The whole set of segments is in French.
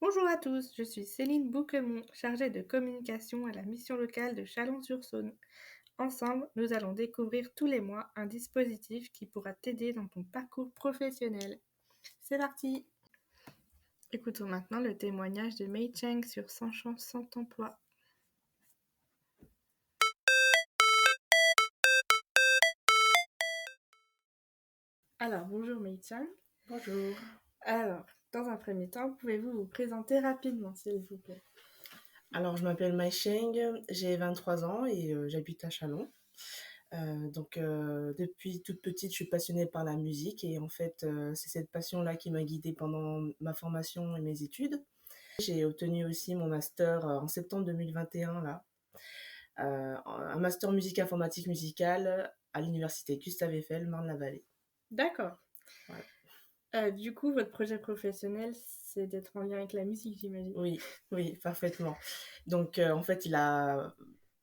Bonjour à tous, je suis Céline Bouquemont, chargée de communication à la mission locale de Chalon-sur-Saône. Ensemble, nous allons découvrir tous les mois un dispositif qui pourra t'aider dans ton parcours professionnel. C'est parti! Écoutons maintenant le témoignage de Mei Cheng sur 100 chances sans emploi. Alors, bonjour Mei Cheng. Bonjour. Alors, dans un premier temps, pouvez-vous vous présenter rapidement, s'il vous plaît? Alors, je m'appelle Mai Cheng, j'ai 23 ans et j'habite à Chalon. Depuis toute petite, je suis passionnée par la musique et en fait, c'est cette passion-là qui m'a guidée pendant ma formation et mes études. J'ai obtenu aussi mon master en septembre 2021, là, un master musique informatique musicale à l'université Gustave Eiffel, Marne-la-Vallée. D'accord. Voilà. Du coup, votre projet professionnel, c'est d'être en lien avec la musique, j'imagine. Oui, oui, parfaitement. Donc, en fait, il a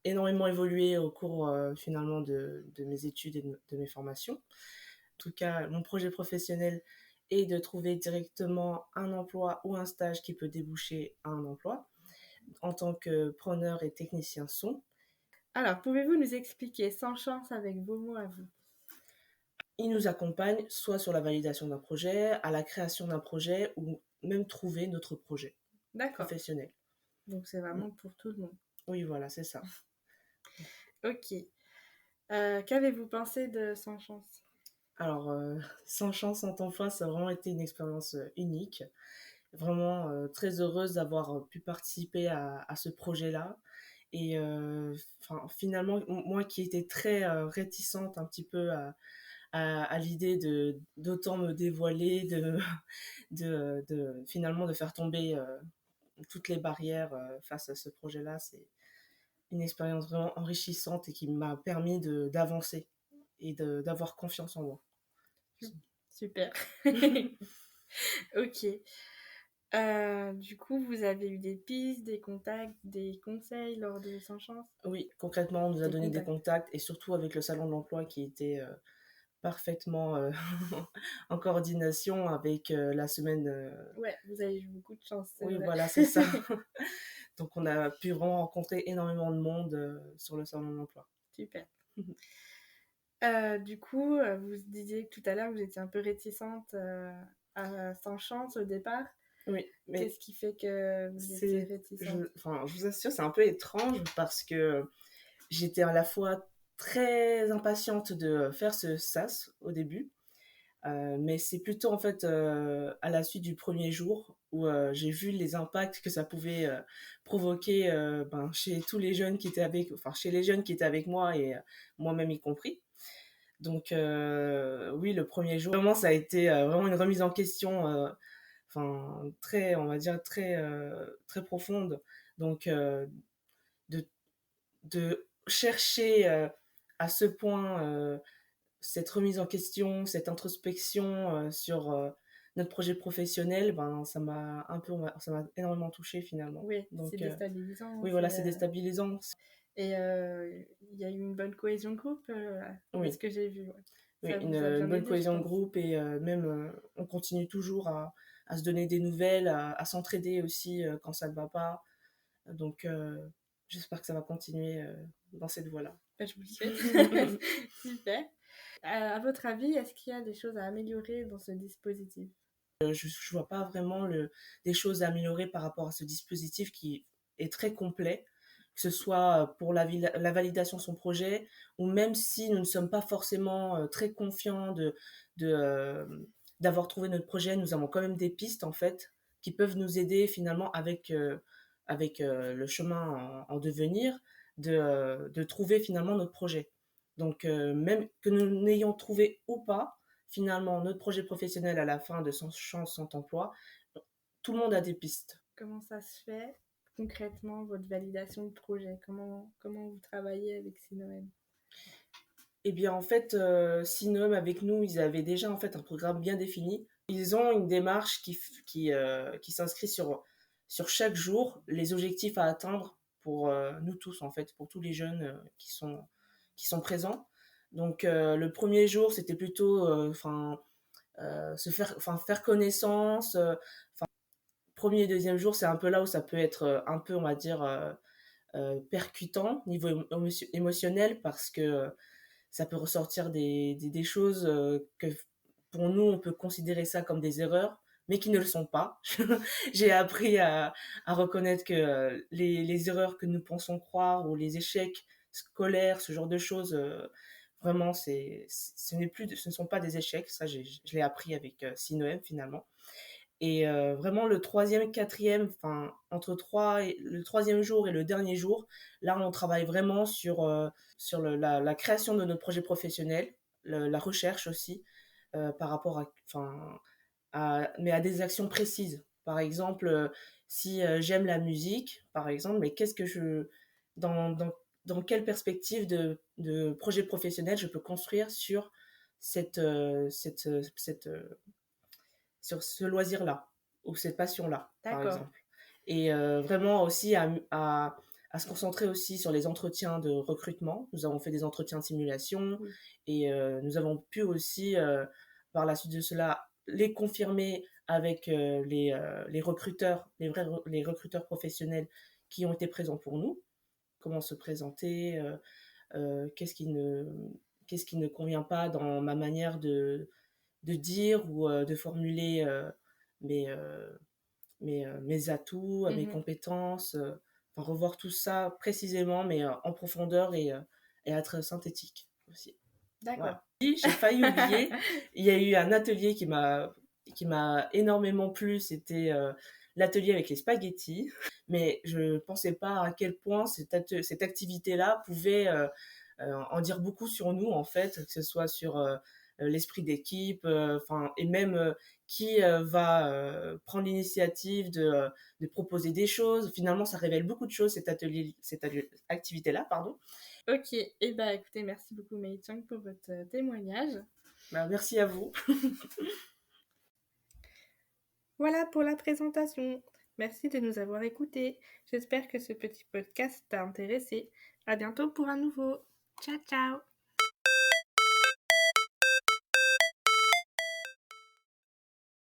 énormément évolué au cours finalement de mes études et de mes formations. En tout cas, mon projet professionnel est de trouver directement un emploi ou un stage qui peut déboucher à un emploi en tant que preneur et technicien son. Alors, pouvez-vous nous expliquer sans chance avec vos mots à vous? Il nous accompagne soit sur la validation d'un projet, à la création d'un projet ou même trouver notre projet D'accord. professionnel. Donc c'est vraiment pour tout le monde. Oui, voilà, c'est ça. Ok. Qu'avez-vous pensé de Sans Chance? Alors, sans chance, sans emploi, ça a vraiment été une expérience unique. Vraiment très heureuse d'avoir pu participer à ce projet-là. Et finalement, moi qui étais très réticente un petit peu à l'idée d'autant me dévoiler, finalement de faire tomber toutes les barrières face à ce projet-là, c'est une expérience vraiment enrichissante et qui m'a permis d'avancer et d'avoir confiance en moi. Super. Ok. Du coup, vous avez eu des pistes, des contacts, des conseils lors de Sans Chance? Oui, concrètement, on nous a Des donné des contacts. contacts et surtout avec le salon de l'emploi qui était parfaitement en coordination avec la semaine. Ouais, vous avez eu beaucoup de chance, c'est Oui, vrai. voilà, c'est ça. Donc, on a pu vraiment rencontrer énormément de monde sur le salon de l'emploi. Super. Du coup, vous disiez que tout à l'heure, vous étiez un peu réticente à Sans Chance au départ. Oui, mais Qu'est-ce qui fait que vous étiez réticente? je vous assure, c'est un peu étrange parce que j'étais à la fois très impatiente de faire ce SAS au début. Mais c'est plutôt en fait à la suite du premier jour où j'ai vu les impacts que ça pouvait provoquer chez tous les jeunes qui étaient chez les jeunes qui étaient avec moi et moi-même y compris. Donc oui, le premier jour, vraiment, ça a été vraiment une remise en question, très, on va dire, très profonde. Donc de, de chercher à ce point cette remise en question, cette introspection sur notre projet professionnel, ben, ça m'a énormément touchée finalement. Oui, c'est Donc, déstabilisant. oui, voilà, c'est déstabilisant. Et il y a eu une bonne cohésion de groupe, de ce Oui, que j'ai vu. Ouais. oui, Ça vous a une bien bonne aidé, je cohésion de pense. groupe et même on continue toujours à se donner des nouvelles, à s'entraider aussi quand ça ne va pas. Donc, j'espère que ça va continuer dans cette voie-là. Ben, je vous le souhaite. Super. À votre avis, est-ce qu'il y a des choses à améliorer dans ce dispositif? Je vois pas vraiment des choses à améliorer par rapport à ce dispositif qui est très complet, que ce soit pour la validation de son projet ou même si nous ne sommes pas forcément très confiants de, euh, d'avoir trouvé notre projet, nous avons quand même des pistes en fait qui peuvent nous aider finalement avec le chemin en devenir de trouver finalement notre projet. Donc même que nous n'ayons trouvé ou pas, finalement, notre projet professionnel à la fin de Sans chance, sans emploi, tout le monde a des pistes. Comment ça se fait concrètement, votre validation de projet? Comment vous travaillez avec Sinoem? Eh bien, en fait, Synom, avec nous, ils avaient déjà en fait un programme bien défini. Ils ont une démarche qui s'inscrit sur chaque jour les objectifs à atteindre pour nous tous, en fait, pour tous les jeunes qui sont présents. Donc, le premier jour, c'était plutôt se faire, faire connaissance, 1er et 2e jour, c'est un peu là où ça peut être, un peu, on va dire, percutant niveau émotionnel parce que, ça peut ressortir des choses, que pour nous, on peut considérer ça comme des erreurs, mais qui ne le sont pas. J'ai appris à reconnaître que, les erreurs que nous pensons croire ou les échecs scolaires, ce genre de choses, vraiment ce ne sont pas des échecs. Ça, je l'ai appris avec, Sinoem finalement. Et vraiment le troisième, quatrième, enfin entre 3 et le troisième jour et le dernier jour, là on travaille vraiment sur la création de notre projet professionnel, la recherche aussi, par rapport mais à des actions précises. Par exemple, si j'aime la musique, par exemple, mais dans, dans, dans quelle perspective de projet professionnel je peux construire sur cette, sur ce loisir-là ou cette passion-là, par D'accord. exemple. Et vraiment aussi à se concentrer aussi sur les entretiens de recrutement. Nous avons fait des entretiens de simulation Oui. et nous avons pu aussi, par la suite de cela, les confirmer avec les recruteurs, les recruteurs professionnels qui ont été présents pour nous. Comment se présenter, qu'est-ce qui ne convient pas dans ma manière de dire ou de formuler mes, euh, mes atouts, mes Mhm. compétences, enfin, revoir tout ça précisément, mais en profondeur et être synthétique aussi. D'accord. Voilà. Et j'ai failli oublier, il y a eu un atelier qui m'a énormément plu, c'était l'atelier avec les spaghettis, mais je ne pensais pas à quel point cette activité-là pouvait en dire beaucoup sur nous, en fait, que ce soit sur l'esprit d'équipe, enfin, et même qui va prendre l'initiative de proposer des choses. Finalement, ça révèle beaucoup de choses, cette activité-là, pardon. Ok, et bah écoutez, merci beaucoup Mei Chang pour votre témoignage. Ben, merci à vous. Voilà pour la présentation. Merci de nous avoir écoutés. J'espère que ce petit podcast t'a intéressé. À bientôt pour un nouveau. Ciao ciao.